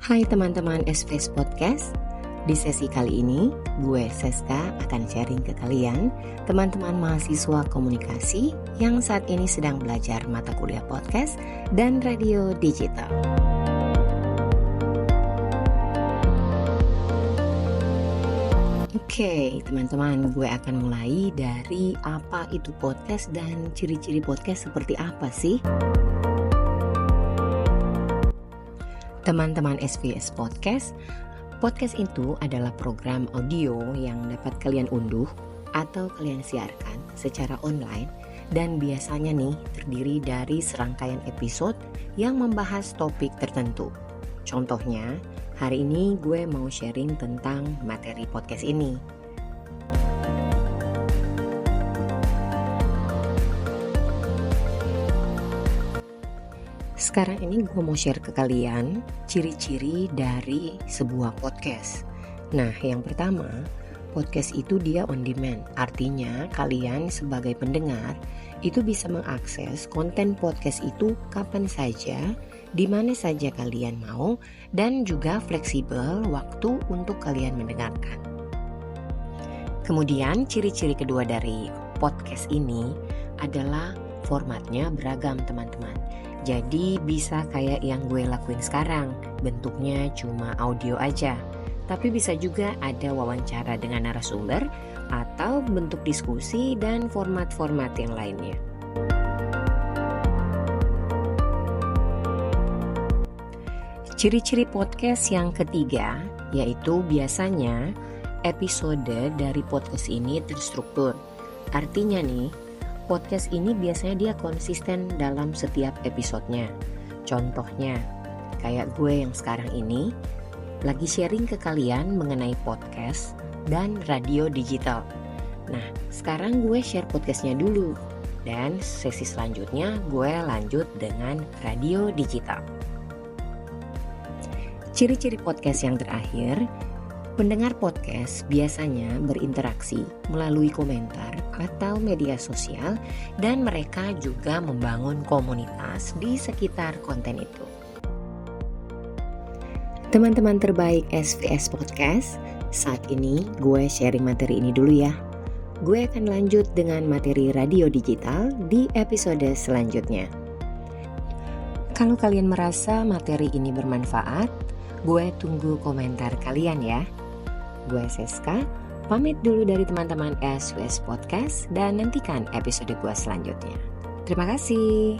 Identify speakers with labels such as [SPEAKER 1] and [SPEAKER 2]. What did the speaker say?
[SPEAKER 1] Hai teman-teman SPS Podcast. Di sesi kali ini, gue Seska akan sharing ke kalian, teman-teman mahasiswa komunikasi yang saat ini sedang belajar mata kuliah podcast dan radio digital. Oke, teman-teman, gue akan mulai dari apa itu podcast dan ciri-ciri podcast seperti apa sih? Teman-teman SPS Podcast itu adalah program audio yang dapat kalian unduh atau kalian siarkan secara online dan biasanya nih terdiri dari serangkaian episode yang membahas topik tertentu. Contohnya, hari ini gue mau sharing tentang materi podcast ini. Sekarang ini gue mau share ke kalian ciri-ciri dari sebuah podcast. Nah, yang pertama, podcast itu dia on demand. Artinya kalian sebagai pendengar itu bisa mengakses konten podcast itu kapan saja, di mana saja kalian mau, dan juga fleksibel waktu untuk kalian mendengarkan. Kemudian ciri-ciri kedua dari podcast ini adalah formatnya beragam, teman-teman. Jadi bisa kayak yang gue lakuin sekarang, bentuknya cuma audio aja. Tapi bisa juga ada wawancara dengan narasumber atau bentuk diskusi dan format-format yang lainnya. Ciri-ciri podcast yang ketiga yaitu biasanya episode dari podcast ini terstruktur. Artinya nih, podcast ini biasanya dia konsisten dalam setiap episodenya. Contohnya, kayak gue yang sekarang ini lagi sharing ke kalian mengenai podcast dan radio digital. Nah, sekarang gue share podcastnya dulu, dan sesi selanjutnya gue lanjut dengan radio digital. Ciri-ciri podcast yang terakhir, pendengar podcast biasanya berinteraksi melalui komentar atau media sosial dan mereka juga membangun komunitas di sekitar konten itu. Teman-teman terbaik SPS Podcast, saat ini gue sharing materi ini dulu ya. Gue akan lanjut dengan materi radio digital di episode selanjutnya. Kalau kalian merasa materi ini bermanfaat, gue tunggu komentar kalian ya. Gue Seska, pamit dulu dari teman-teman SPS Podcast dan nantikan episode gue selanjutnya. Terima kasih.